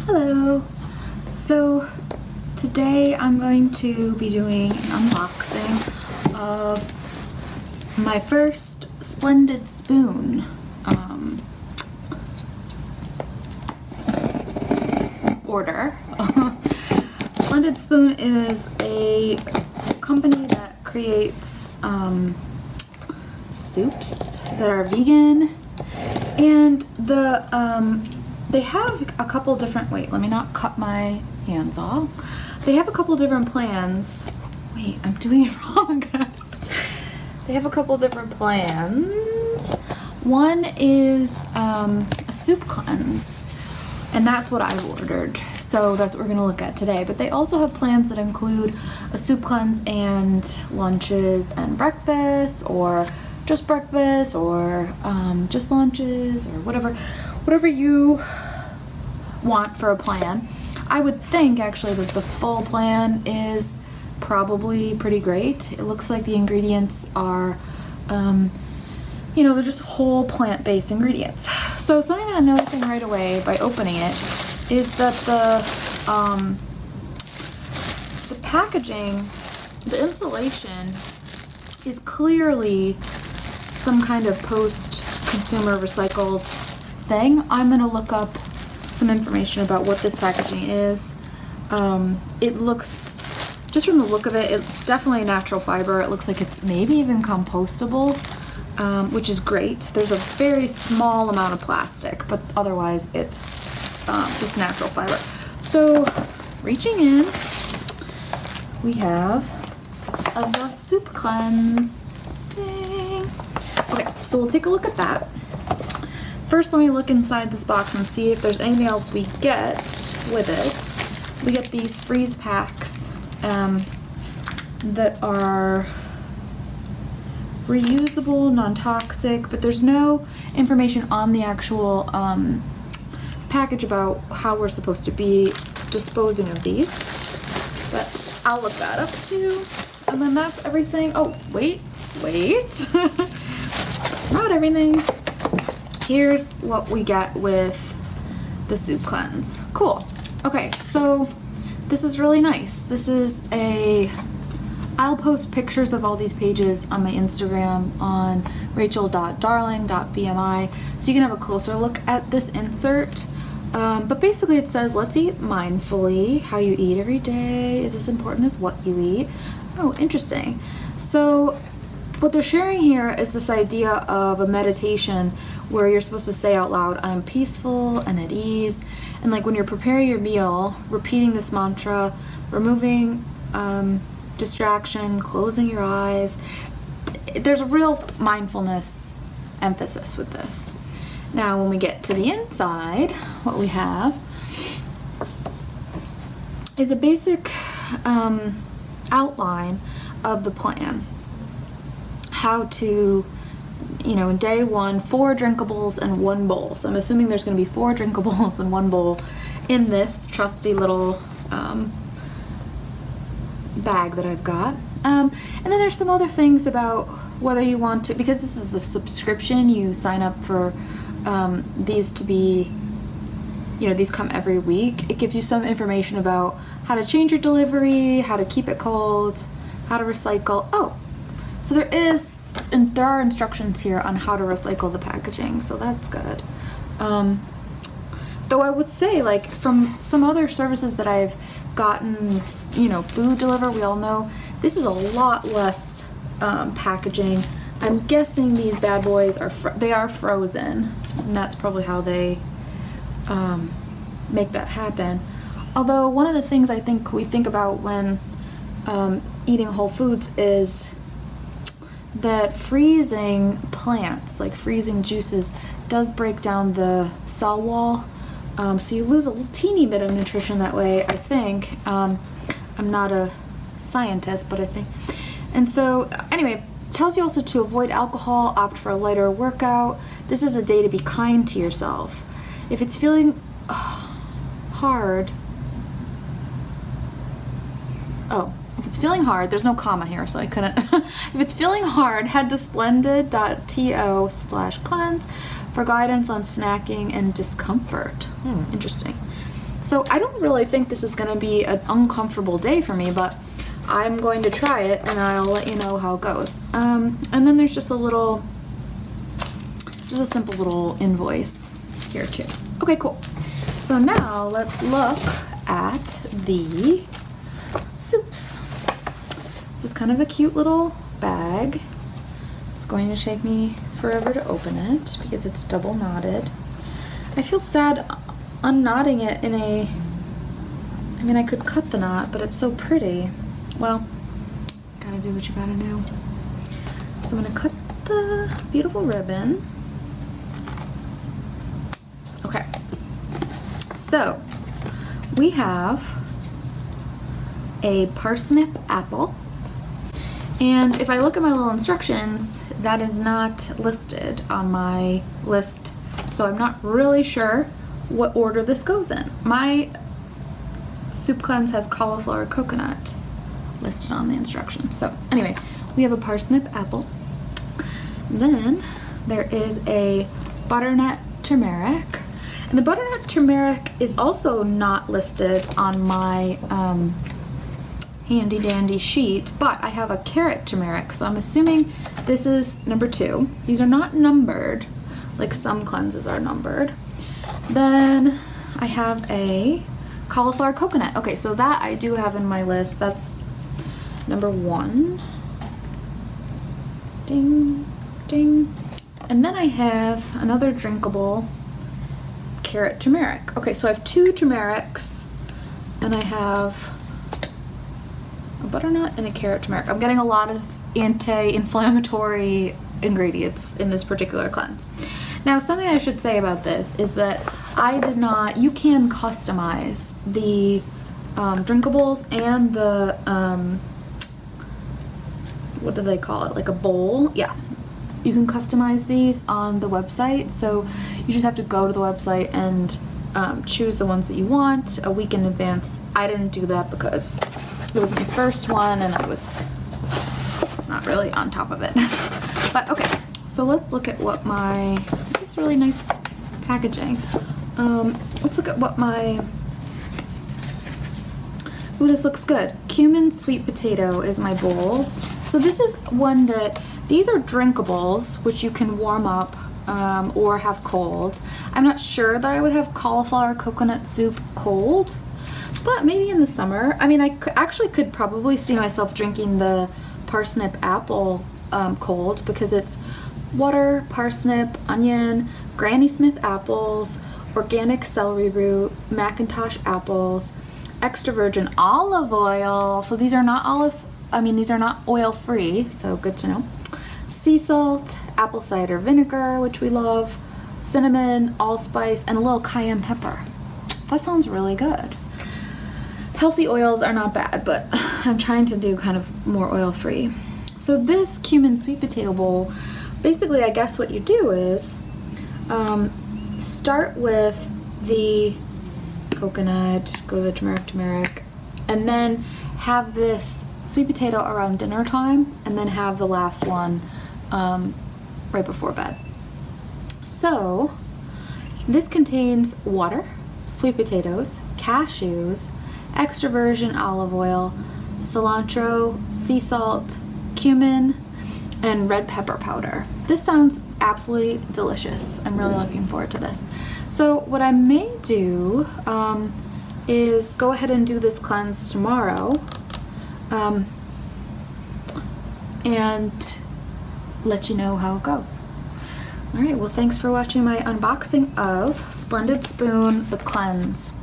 Hello. So today I'm going to be doing an unboxing of my first Splendid spoon. Order. Splendid Spoon is a company that creates soups that are vegan, and they have a couple different, wait, let me not cut my hands off. They have a couple different plans. Wait, I'm doing it wrong. They have a couple different plans. One is a soup cleanse, and that's what I've ordered. So that's what we're gonna look at today. But they also have plans that include a soup cleanse and lunches and breakfast, or just breakfast, or just lunches, or whatever you want for a plan. I would think actually that the full plan is probably pretty great. It looks like the ingredients are, they're just whole plant-based ingredients. So something that I'm noticing right away by opening it is that the packaging, the insulation is clearly some kind of post-consumer recycled thing. I'm gonna look up some information about what this packaging is. It looks, just from the look of it, it's definitely natural fiber. It looks like it's maybe even compostable, which is great. There's a very small amount of plastic, but otherwise it's just natural fiber. So reaching in, we have the soup cleanse. Ding. Okay, so we'll take a look at that. First, let me look inside this box and see if there's anything else we get with it. We get these freeze packs that are reusable, non-toxic, but there's no information on the actual package about how we're supposed to be disposing of these. But I'll look that up too. And then that's everything. Oh, wait. That's not everything. Here's what we get with the soup cleanse. Cool. Okay, so this is really nice. This is I'll post pictures of all these pages on my Instagram on rachel.darling.bmi so you can have a closer look at this insert. But basically it says, let's eat mindfully. How you eat every day is as important as what you eat. Oh, interesting. So what they're sharing here is this idea of a meditation where you're supposed to say out loud, I'm peaceful and at ease. And like when you're preparing your meal, repeating this mantra, removing distraction, closing your eyes. There's a real mindfulness emphasis with this. Now when we get to the inside, what we have is a basic outline of the plan. How to, in day one, 4 drinkables and 1 bowl. So I'm assuming there's going to be 4 drinkables and 1 bowl in this trusty little bag that I've got. And then there's some other things about whether you want to, because this is a subscription, you sign up for these to be, these come every week. It gives you some information about how to change your delivery, how to keep it cold, how to recycle. Oh, so there are instructions here on how to recycle the packaging, so that's good. Though I would say, like, from some other services that I've gotten, food delivered, we all know this is a lot less packaging. I'm guessing these bad boys are frozen, and that's probably how they make that happen. Although one of the things I think we think about when eating whole foods is that freezing plants, like freezing juices, does break down the cell wall. So you lose a teeny bit of nutrition that way, I think. I'm not a scientist, but I think. And so, anyway, it tells you also to avoid alcohol, opt for a lighter workout. This is a day to be kind to yourself. If it's feeling hard, if it's feeling hard, there's no comma here, so I couldn't. If it's feeling hard, head to splendid.to/cleanse for guidance on snacking and discomfort. Interesting. So I don't really think this is gonna be an uncomfortable day for me, but I'm going to try it and I'll let you know how it goes. And then there's just a simple little invoice here too. Okay, cool. So now let's look at the soups. This is kind of a cute little bag. It's going to take me forever to open it because it's double knotted. I feel sad unknotting it in a, I mean, I could cut the knot, but it's so pretty. Well, gotta do what you gotta do. So I'm gonna cut the beautiful ribbon. Okay, so we have a parsnip apple. And if I look at my little instructions, that is not listed on my list. So I'm not really sure what order this goes in. My soup cleanse has cauliflower coconut listed on the instructions. So anyway, we have a parsnip apple. Then there is a butternut turmeric. And the butternut turmeric is also not listed on my handy dandy sheet, but I have a carrot turmeric, so I'm assuming this is number 2. These are not numbered like some cleanses are numbered. Then I have a cauliflower coconut. Okay, so that I do have in my list. That's number 1. Ding, ding. And then I have another drinkable carrot turmeric. Okay, so I have 2 turmerics and I have a butternut and a carrot turmeric. I'm getting a lot of anti-inflammatory ingredients in this particular cleanse. Now, something I should say about this is that I did not, you can customize the drinkables and the, what do they call it? Like a bowl? Yeah. You can customize these on the website. So you just have to go to the website and choose the ones that you want a week in advance. I didn't do that because it was my first one and I was not really on top of it. But okay, so let's look at what my, this is really nice packaging. Let's look at what my, ooh, this looks good. Cumin sweet potato is my bowl. So this is one that, these are drinkables, which you can warm up or have cold. I'm not sure that I would have cauliflower coconut soup cold, but maybe in the summer. I mean, I actually could probably see myself drinking the parsnip apple cold because it's water, parsnip, onion, Granny Smith apples, organic celery root, Macintosh apples, extra virgin olive oil. So these are not these are not oil free, so good to know. Sea salt, apple cider vinegar, which we love, cinnamon, allspice, and a little cayenne pepper. That sounds really good. Healthy oils are not bad, but I'm trying to do kind of more oil free. So this cumin sweet potato bowl, basically I guess what you do is start with the coconut, go to the turmeric, and then have this sweet potato around dinner time, and then have the last one right before bed. So this contains water, sweet potatoes, cashews, extra virgin olive oil, cilantro, sea salt, cumin, and red pepper powder. This sounds absolutely delicious. I'm really looking forward to this. So what I may do is go ahead and do this cleanse tomorrow and let you know how it goes. All right, well, thanks for watching my unboxing of Splendid Spoon, the cleanse.